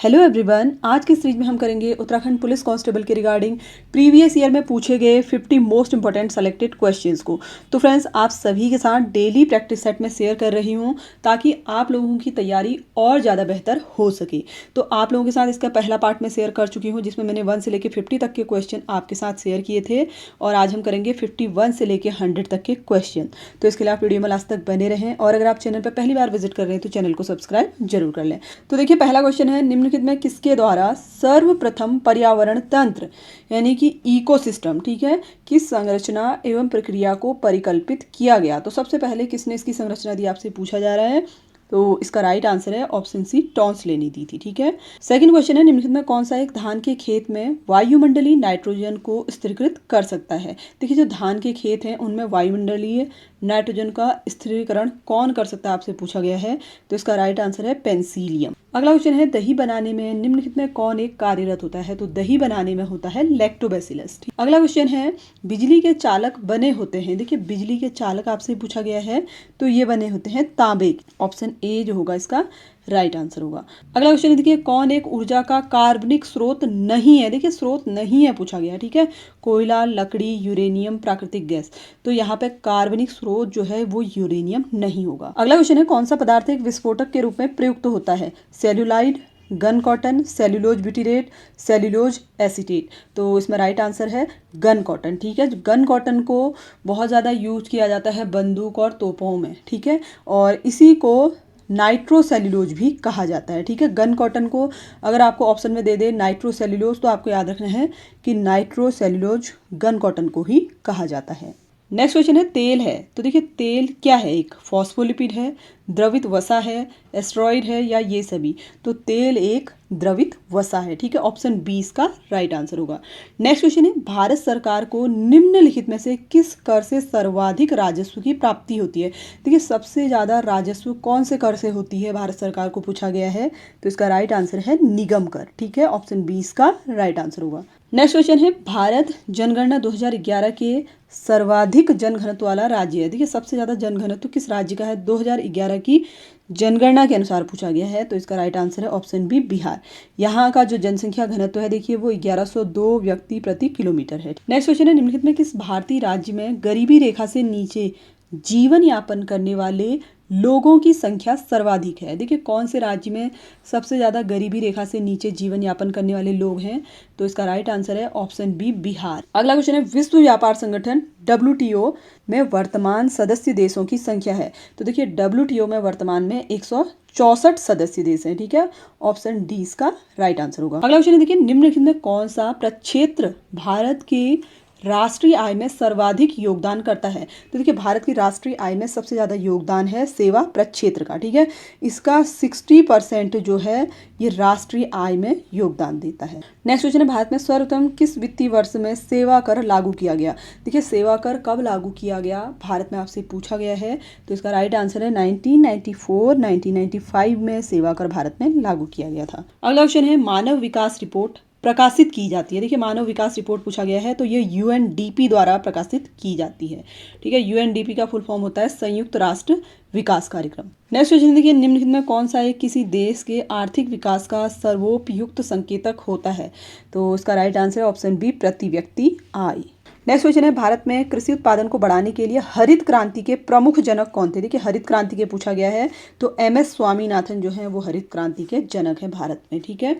Hello everyone, आज के series में हम करेंगे उत्तराखंड पुलिस कांस्टेबल के रिगार्डिंग प्रीवियस ईयर में पूछे गए 50 मोस्ट इंपॉर्टेंट सेलेक्टेड क्वेश्चंस को। तो फ्रेंड्स, आप सभी के साथ डेली प्रैक्टिस सेट में शेयर कर रही हूं ताकि आप लोगों की तैयारी और ज़्यादा बेहतर हो सके। तो आप लोगों के साथ इसका पहला पार्ट में शेयर कर चुकी हूँ जिसमें मैंने 1 से लेकर 50 तक के क्वेश्चन आपके साथ शेयर किए थे और आज हम करेंगे 51 से लेकर 100 तक के क्वेश्चन। तो इसके लिए आप वीडियो में लास्ट तक बने रहें और अगर आप चैनल पर पहली बार विजिट कर रहे हैं तो चैनल को सब्सक्राइब जरूर कर लें। तो देखिए, पहला क्वेश्चन है, निम्नलिखित में किसके द्वारा सर्वप्रथम पर्यावरण तंत्र यानी कि इकोसिस्टम, ठीक है, की संरचना एवं प्रक्रिया को परिकल्पित किया गया? तो सबसे पहले किसने इसकी संरचना दी आपसे पूछा जा रहा है। तो इसका राइट आंसर है ऑप्शन सी, टॉन्सले ने दी थी, ठीक है। सेकंड क्वेश्चन है, निम्नलिखित में कौन सा एक धान के खेत में वायुमंडलीय नाइट्रोजन को स्थिरीकृत कर सकता है? देखिए, जो धान के खेत हैं उनमें वायुमंडलीय नाइट्रोजन का स्थिरीकरण कौन कर सकता है आपसे पूछा गया है। तो इसका राइट आंसर है पेंसिलियम। अगला क्वेश्चन है, दही बनाने में निम्नलिखित में कौन एक कार्यरत होता है? तो दही बनाने में होता है लैक्टोबैसिलस। अगला क्वेश्चन है, बिजली के चालक बने होते हैं। देखिए, बिजली के चालक आपसे पूछा गया है तो ये बने होते हैं तांबे के। ऑप्शन ए जो होगा इसका राइट आंसर होगा। अगला क्वेश्चन है, देखिए, कौन एक ऊर्जा का कार्बनिक स्रोत नहीं है? देखिए, स्रोत नहीं है पूछा गया, ठीक है। कोयला, लकड़ी, यूरेनियम, प्राकृतिक गैस। तो यहाँ पे कार्बनिक स्रोत जो है वो यूरेनियम नहीं होगा। अगला क्वेश्चन है, कौन सा पदार्थ एक विस्फोटक के रूप में प्रयुक्त होता है? Celluloid, gun cotton, cellulose butyrate, cellulose acetate. तो इसमें राइट आंसर है गन कॉटन, ठीक है। गन कॉटन को बहुत ज़्यादा यूज किया जाता है बंदूक और तोपों में, ठीक है, और इसी को नाइट्रोसेल्यूलोज भी कहा जाता है, ठीक है। गन कॉटन को अगर आपको ऑप्शन में दे दे नाइट्रोसेल्यूलोज तो आपको याद रखना है कि नाइट्रोसेल्यूलोज गन कॉटन को ही कहा जाता है। नेक्स्ट क्वेश्चन है, तेल है। तो देखिए, तेल क्या है? एक फॉस्फोलिपिड है, द्रवित वसा है, एस्टेरॉइड है या ये सभी? तो तेल एक द्रवित वसा है, ठीक है। ऑप्शन बी इसका राइट आंसर होगा। नेक्स्ट क्वेश्चन है, भारत सरकार को निम्नलिखित में से किस कर से सर्वाधिक राजस्व की प्राप्ति होती है? देखिए, सबसे ज्यादा राजस्व कौन से कर से होती है भारत सरकार को पूछा गया है। तो इसका राइट आंसर है निगम कर, ठीक है। ऑप्शन बी इसका राइट आंसर होगा। नेक्स्ट क्वेश्चन है, भारत जनगणना 2011 के सर्वाधिक जनघनत्व वाला राज्य है। देखिए, सबसे ज्यादा जनघनत्व किस राज्य का है 2011 की जनगणना के अनुसार पूछा गया है। तो इसका राइट आंसर है ऑप्शन बी, बिहार। यहाँ का जो जनसंख्या घनत्व है देखिए वो 1102 व्यक्ति प्रति किलोमीटर है। नेक्स्ट क्वेश्चन है, निम्नलिखित में किस भारतीय राज्य में गरीबी रेखा से नीचे जीवन यापन करने वाले लोगों की संख्या सर्वाधिक है? देखिए, कौन से राज्य में सबसे ज़्यादा गरीबी रेखा से नीचे जीवन यापन करने वाले लोग हैं? तो इसका राइट आंसर है ऑप्शन बी, बिहार। अगला क्वेश्चन है, विश्व व्यापार संगठन WTO में वर्तमान सदस्य देशों की संख्या है। तो देखिए, WTO में वर्तमान में 164 सदस्य देश हैं, ठीक है। ऑप्शन डी इसका राइट आंसर होगा। अगला क्वेश्चन है, देखिए, निम्नलिखित में कौन सा प्रक्षेत्र भारत की राष्ट्रीय आय में सर्वाधिक योगदान करता है? तो देखिए, भारत की राष्ट्रीय आय में सबसे ज्यादा योगदान है सेवा प्रक्षेत्र का, ठीक है। इसका 60% जो है ये राष्ट्रीय आय में योगदान देता है। नेक्स्ट क्वेश्चन है, भारत में सर्वप्रथम किस वित्तीय वर्ष में सेवा कर लागू किया गया? देखिए, सेवा कर कब लागू किया गया भारत में आपसे पूछा गया है। तो इसका राइट आंसर है 1994, 1995 में सेवा कर भारत में लागू किया गया था। अगला क्वेश्चन है, मानव विकास रिपोर्ट प्रकाशित की जाती है। देखिए, मानव विकास रिपोर्ट पूछा गया है तो ये UNDP द्वारा प्रकाशित की जाती है, ठीक है। UNDP का फुल फॉर्म होता है संयुक्त राष्ट्र विकास कार्यक्रम। नेक्स्ट क्वेश्चन देखिए, निम्नलिखित में कौन सा एक किसी देश के आर्थिक विकास का सर्वोपयुक्त संकेतक होता है? तो इसका राइट आंसर है ऑप्शन बी, प्रति व्यक्ति आय। नेक्स्ट क्वेश्चन है, भारत में कृषि उत्पादन को बढ़ाने के लिए हरित क्रांति के प्रमुख जनक कौन थे? देखिए, हरित क्रांति के पूछा गया है तो MS स्वामीनाथन जो है वो हरित क्रांति के जनक है भारत में, ठीक है।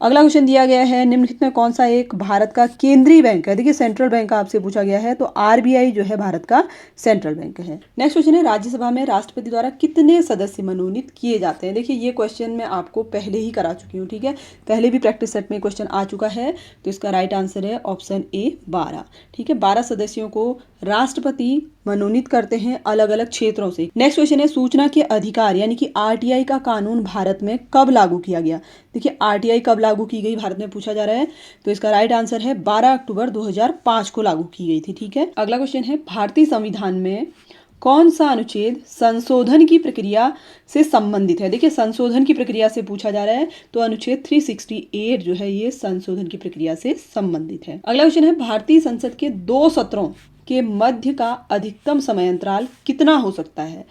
अगला क्वेश्चन दिया गया है, निम्नलिखित में कौन सा एक भारत का केंद्रीय बैंक है? देखिए, सेंट्रल बैंक का आपसे पूछा गया है तो RBI जो है भारत का सेंट्रल बैंक है। नेक्स्ट क्वेश्चन है, राज्यसभा में राष्ट्रपति द्वारा कितने सदस्य मनोनीत किए जाते हैं? देखिए, ये क्वेश्चन मैं आपको पहले ही करा चुकी हूँ, ठीक है। पहले भी प्रैक्टिस सेट में क्वेश्चन आ चुका है तो इसका राइट आंसर है ऑप्शन ए, 12, ठीक है। 12 सदस्यों को राष्ट्रपति मनोनीत करते हैं अलग अलग क्षेत्रों से। नेक्स्ट क्वेश्चन है, सूचना के अधिकार यानी कि RTI का कानून भारत में कब लागू किया गया? देखिए, RTI कब लागू की गई भारत में पूछा जा रहा है तो इसका राइट आंसर है 12 अक्टूबर 2005 को लागू की गई थी, ठीक है। अगला क्वेश्चन है, भारतीय संविधान में कौन सा अनुच्छेद संशोधन की प्रक्रिया से संबंधित है? देखिए, संशोधन की प्रक्रिया से पूछा जा रहा है तो अनुच्छेद 368 जो है ये संशोधन की प्रक्रिया से संबंधित है। अगला क्वेश्चन है, भारतीय संसद के 2 सत्रों के मध्य का अधिकतम समय अंतराल कितना हो सकता है?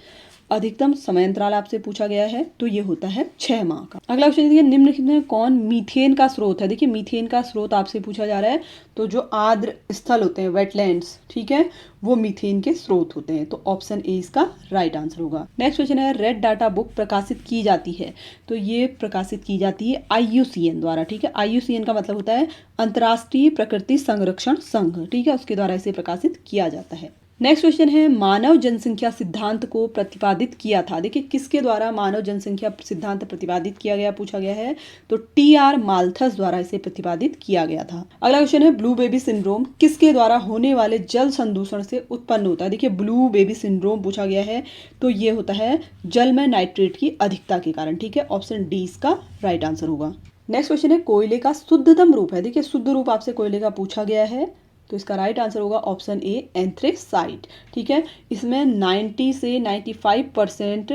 अधिकतम समय अंतराल आपसे पूछा गया है तो ये होता है 6 माह का। अगला क्वेश्चन देखिए, निम्नलिखित में कौन मीथेन का स्रोत है। देखिए मीथेन का स्रोत आपसे पूछा जा रहा है, तो जो आर्द्र स्थल होते हैं, वेटलैंड्स, ठीक है, वो मीथेन के स्रोत होते हैं। तो ऑप्शन ए इसका राइट आंसर होगा। नेक्स्ट क्वेश्चन है, रेड डाटा बुक प्रकाशित की जाती है, तो ये प्रकाशित की जाती है IUCN द्वारा, ठीक है। IUCN का मतलब होता है अंतर्राष्ट्रीय प्रकृति संरक्षण संघ, ठीक है, उसके द्वारा इसे प्रकाशित किया जाता है। नेक्स्ट क्वेश्चन है, मानव जनसंख्या सिद्धांत को प्रतिपादित किया था। देखिए किसके द्वारा मानव जनसंख्या सिद्धांत प्रतिपादित किया गया, पूछा गया है, तो TR माल्थस द्वारा इसे प्रतिपादित किया गया था। अगला क्वेश्चन है, ब्लू बेबी सिंड्रोम किसके द्वारा होने वाले जल संदूषण से उत्पन्न होता है। देखिए ब्लू बेबी सिंड्रोम पूछा गया है, तो ये होता है जल में नाइट्रेट की अधिकता के कारण, ठीक है, ऑप्शन डी इसका राइट आंसर होगा। नेक्स्ट क्वेश्चन है, कोयले का शुद्धतम रूप है। देखिए शुद्ध रूप आपसे कोयले का पूछा गया है, तो इसका राइट आंसर होगा ऑप्शन ए एंथ्रेसाइट, ठीक है। इसमें 90 से 95%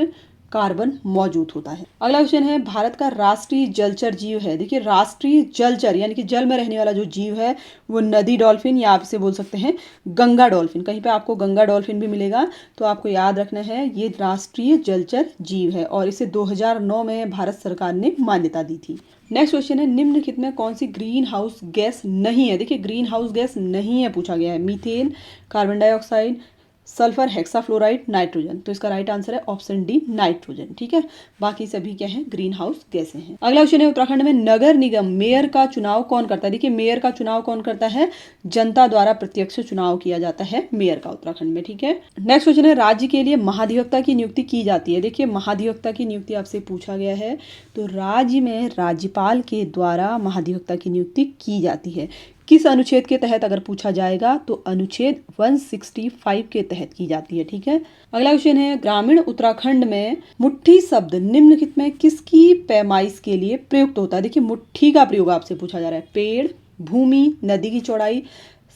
कार्बन मौजूद होता है। अगला क्वेश्चन है, भारत का राष्ट्रीय जलचर जीव है। देखिए राष्ट्रीय जलचर यानी कि जल में रहने वाला जो जीव है वो नदी डॉल्फिन या आप इसे बोल सकते हैं गंगा डॉल्फिन। कहीं पे आपको गंगा डॉल्फिन भी मिलेगा, तो आपको याद रखना है ये राष्ट्रीय जलचर जीव है और इसे 2009 में भारत सरकार ने मान्यता दी थी। नेक्स्ट क्वेश्चन है, निम्नलिखित में कौन सी ग्रीन हाउस गैस नहीं है। देखिए ग्रीन हाउस गैस नहीं है पूछा गया है, methane, carbon dioxide, sulphur hexafluoride, nitrogen. तो इसका राइट आंसर है ऑप्शन डी नाइट्रोजन, ठीक है। बाकी सभी क्या है, ग्रीन हाउस गैसें हैं। अगला क्वेश्चन है, उत्तराखंड में नगर निगम मेयर का चुनाव कौन करता है। देखिए मेयर का चुनाव कौन करता है, जनता द्वारा प्रत्यक्ष चुनाव किया जाता है मेयर का उत्तराखंड में, ठीक है। नेक्स्ट क्वेश्चन है, राज्य के लिए महाधिवक्ता की नियुक्ति की जाती है। देखिए महाधिवक्ता की नियुक्ति आपसे पूछा गया है, तो राज्य में राज्यपाल के द्वारा महाधिवक्ता की नियुक्ति की जाती है। किस अनुच्छेद के तहत अगर पूछा जाएगा तो अनुच्छेद 165 के तहत की जाती है, ठीक है। अगला क्वेश्चन है, ग्रामीण उत्तराखंड में मुट्ठी शब्द निम्नलिखित में किसकी पैमाइश के लिए प्रयुक्त होता है। देखिए मुट्ठी का प्रयोग आपसे पूछा जा रहा है, पेड़, भूमि, नदी की चौड़ाई,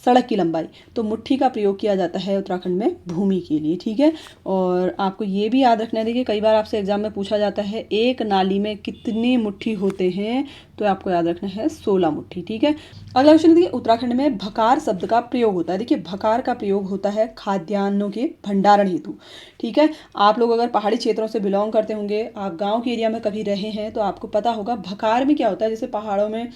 सड़क की लंबाई। तो मुट्ठी का प्रयोग किया जाता है उत्तराखंड में भूमि के लिए, ठीक है। और आपको ये भी याद रखना है, देखिए कई बार आपसे एग्जाम में पूछा जाता है एक नाली में कितनी मुट्ठी होते हैं, तो आपको याद रखना है 16 मुट्ठी, ठीक है। अगला क्वेश्चन देखिए, उत्तराखंड में भकार शब्द का प्रयोग होता है। देखिए भकार का प्रयोग होता है खाद्यान्नों के भंडारण हेतु, ठीक है। आप लोग अगर पहाड़ी क्षेत्रों से बिलोंग करते होंगे, आप गाँव के एरिया में कभी रहे हैं, तो आपको पता होगा भकार में क्या होता है। जैसे पहाड़ों में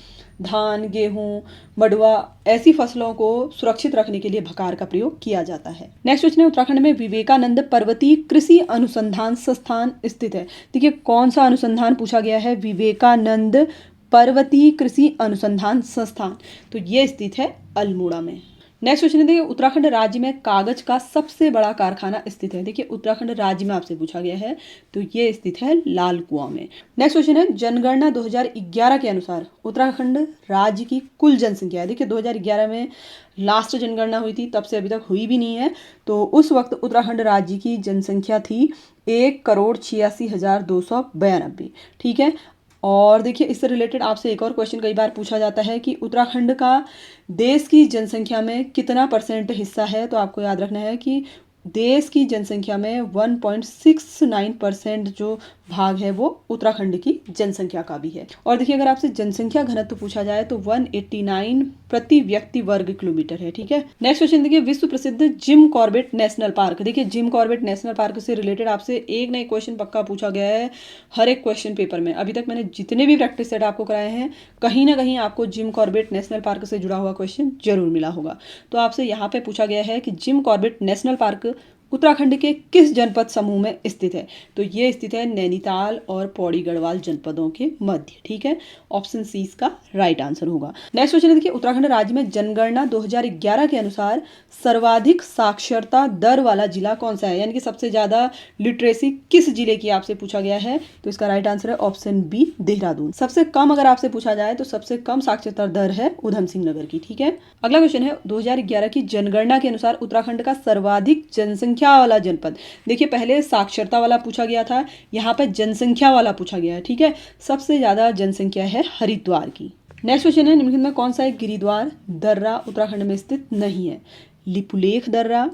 धान, गेहूं, मडुआ ऐसी फसलों को सुरक्षित रखने के लिए भकार का प्रयोग किया जाता है। नेक्स्ट क्वेश्चन है, उत्तराखंड में विवेकानंद पर्वतीय कृषि अनुसंधान संस्थान स्थित है। देखिए कौन सा अनुसंधान पूछा गया है, विवेकानंद पर्वतीय कृषि अनुसंधान संस्थान, तो ये स्थित है अल्मोड़ा में। नेक्स्ट क्वेश्चन है, देखिए उत्तराखंड राज्य में कागज का सबसे बड़ा कारखाना स्थित है। देखिए उत्तराखंड राज्य में आपसे पूछा गया है, तो ये स्थित है लाल कुआं में। नेक्स्ट क्वेश्चन है, जनगणना 2011 के अनुसार उत्तराखंड राज्य की कुल जनसंख्या है। देखिए 2011 में लास्ट जनगणना हुई थी, तब से अभी तक हुई भी नहीं है। तो उस वक्त उत्तराखंड राज्य की जनसंख्या थी 1,86,292, ठीक है। और देखिए इससे रिलेटेड आपसे एक और क्वेश्चन कई बार पूछा जाता है कि उत्तराखंड का देश की जनसंख्या में कितना % हिस्सा है। तो आपको याद रखना है कि देश की जनसंख्या में 1.69% जो भाग है वो उत्तराखंड की जनसंख्या का भी है। और देखिए अगर आपसे जनसंख्या घनत्व पूछा जाए तो 189 प्रति व्यक्ति वर्ग किलोमीटर है, ठीक है। नेक्स्ट क्वेश्चन देखिए, विश्व प्रसिद्ध जिम कॉर्बेट नेशनल पार्क। देखिए जिम कॉर्बेट नेशनल पार्क से रिलेटेड आपसे एक ना एक क्वेश्चन पक्का पूछा गया है हर एक क्वेश्चन पेपर में। अभी तक मैंने जितने भी प्रैक्टिस सेट आपको कराए हैं, कहीं ना कहीं आपको जिम कॉर्बेट नेशनल पार्क से जुड़ा हुआ क्वेश्चन जरूर मिला होगा। तो आपसे यहाँ पे पूछा गया है कि Jim Corbett national park Uttarakhand के किस जनपद समूह में स्थित है। तो ये स्थित है नैनीताल और पौड़ी गढ़वाल जनपदों के मध्य, ठीक है। ऑप्शन सी इसका राइट आंसर होगा। नेक्स्ट क्वेश्चन देखिए, उत्तराखंड राज्य में जनगणना 2011 के अनुसार सर्वाधिक साक्षरता दर वाला जिला कौन सा है, यानी कि सबसे ज्यादा लिटरेसी किस जिले की आपसे पूछा गया है। तो इसका राइट आंसर है ऑप्शन बी देहरादून। सबसे कम अगर आपसे पूछा जाए तो सबसे कम साक्षरता दर है उधम सिंह नगर की, ठीक है। अगला क्वेश्चन है, 2011 की जनगणना के अनुसार उत्तराखंड का सर्वाधिक जनसंख्या वाला जनपद। देखिए पहले साक्षरता वाला पूछा गया था, यहाँ पे जनसंख्या वाला पूछा गया है, ठीक है। सबसे ज्यादा जनसंख्या है हरिद्वार की। नेक्स्ट क्वेश्चन है, निम्नलिखित में कौन सा एक गिरिद्वार दर्रा उत्तराखंड में स्थित नहीं है। लिपुलेख दर्रा,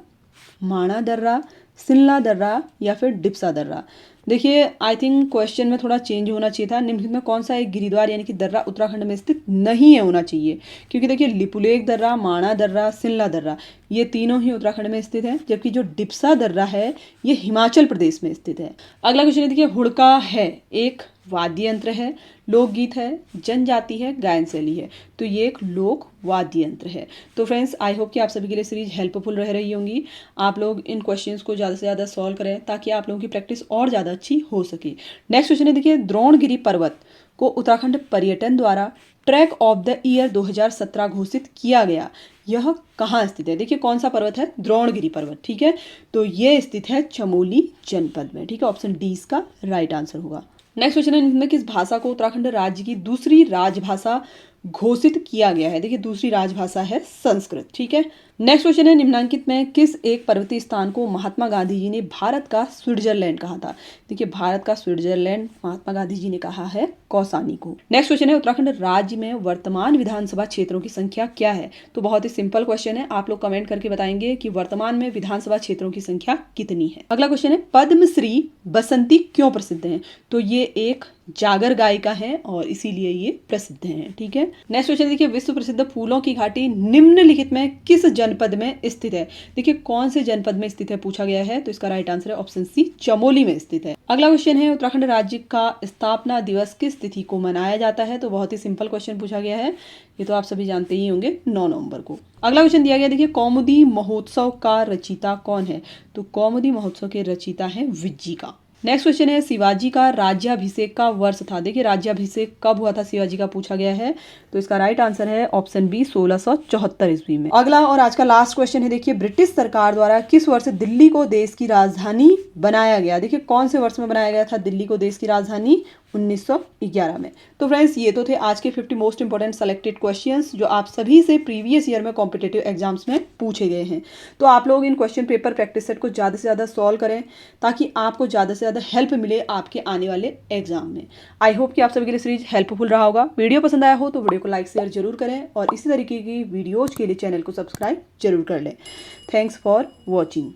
माणा दर्रा, सिल्ला दर्रा या फिर डिप्सा दर्रा। देखिए आई थिंक क्वेश्चन में थोड़ा चेंज होना चाहिए था। निम्नलिखित में कौन सा एक गिरिद्वार यानी कि दर्रा उत्तराखंड में स्थित नहीं है होना चाहिए, क्योंकि देखिए लिपुलेख दर्रा, माणा दर्रा, सिल्ला दर्रा ये तीनों ही उत्तराखंड में स्थित है, जबकि जो डिप्सा दर्रा है ये हिमाचल प्रदेश में स्थित है। अगला क्वेश्चन है, देखिए हुड़का है एक वाद्य यंत्र है, लोकगीत है, जनजाति है, गायन शैली है, तो ये एक लोक वाद्य यंत्र है। तो फ्रेंड्स आई होप कि आप सभी के लिए सीरीज हेल्पफुल रह रही होंगी। आप लोग इन क्वेश्चंस को ज़्यादा से ज़्यादा सॉल्व करें ताकि आप लोगों की प्रैक्टिस और ज़्यादा अच्छी हो सके। नेक्स्ट क्वेश्चन है, देखिए द्रोणगिरी पर्वत को उत्तराखंड पर्यटन द्वारा ट्रैक ऑफ द ईयर 2017 घोषित किया गया, यह कहाँ स्थित है? देखिए कौन सा पर्वत है? द्रोणगिरी पर्वत, ठीक है। तो ये स्थित है चमोली जनपद में, ठीक है। ऑप्शन डी इसका राइट आंसर होगा। नेक्स्ट क्वेश्चन है, इनमें किस भाषा को उत्तराखंड राज्य की दूसरी राजभाषा घोषित किया गया है? देखिए दूसरी राजभाषा है संस्कृत, ठीक है। नेक्स्ट क्वेश्चन है, निम्नलिखित में किस एक पर्वतीय स्थान को महात्मा गांधी जी ने भारत का स्विट्जरलैंड कहा था? देखिए भारत का स्विट्जरलैंड महात्मा गांधी जी ने कहा है कौसानी को। नेक्स्ट क्वेश्चन है, उत्तराखंड राज्य में वर्तमान विधानसभा क्षेत्रों की संख्या क्या है? तो बहुत ही सिंपल क्वेश्चन है, आप लोग कमेंट करके बताएंगे कि वर्तमान में विधानसभा क्षेत्रों की संख्या कितनी है। अगला क्वेश्चन है, पद्मश्री बसंती क्यों प्रसिद्ध है? तो ये एक जागर गायिका है और इसीलिए ये प्रसिद्ध हैं, ठीक है। नेक्स्ट क्वेश्चन देखिए, विश्व प्रसिद्ध फूलों की घाटी निम्नलिखित में किस जनपद में स्थित है? देखिए कौन से जनपद में स्थित है पूछा गया है, तो इसका राइट आंसर है ऑप्शन सी चमोली में स्थित है। अगला क्वेश्चन है, उत्तराखंड राज्य का स्थापना दिवस किस तिथि को मनाया जाता है? तो बहुत ही सिंपल क्वेश्चन पूछा गया है, ये तो आप सभी जानते ही होंगे, 9 नवंबर को। अगला क्वेश्चन दिया गया, देखिए कौमुदी महोत्सव का रचयिता कौन है? तो कौमुदी महोत्सव के रचयिता है विज्जिका। नेक्स्ट क्वेश्चन है, शिवाजी का राज्याभिषेक का वर्ष था? देखिए राज्याभिषेक कब हुआ था शिवाजी का पूछा गया है, तो इसका राइट आंसर है ऑप्शन बी 1674 ईस्वी में। अगला और आज का लास्ट क्वेश्चन है, देखिए ब्रिटिश सरकार द्वारा किस वर्ष दिल्ली को देश की राजधानी बनाया गया? देखिए कौन से वर्ष में बनाया गया था दिल्ली को देश की राजधानी? 1911 में। तो फ्रेंड्स ये तो थे आज के 50 मोस्ट इंपॉर्टेंट सेलेक्टेड क्वेश्चंस जो आप सभी से प्रीवियस ईयर में कॉम्पिटिटिव एग्जाम्स में पूछे गए हैं। तो आप लोग इन क्वेश्चन पेपर प्रैक्टिस सेट को ज़्यादा से ज़्यादा सॉल्व करें ताकि आपको ज़्यादा से ज़्यादा हेल्प मिले आपके आने वाले एग्जाम में। आई होप कि आप सभी के लिए सीरीज हेल्पफुल रहा होगा। वीडियो पसंद आया हो तो वीडियो को लाइक शेयर जरूर करें और इसी तरीके की वीडियोज के लिए चैनल को सब्सक्राइब जरूर कर लें। Thanks for watching.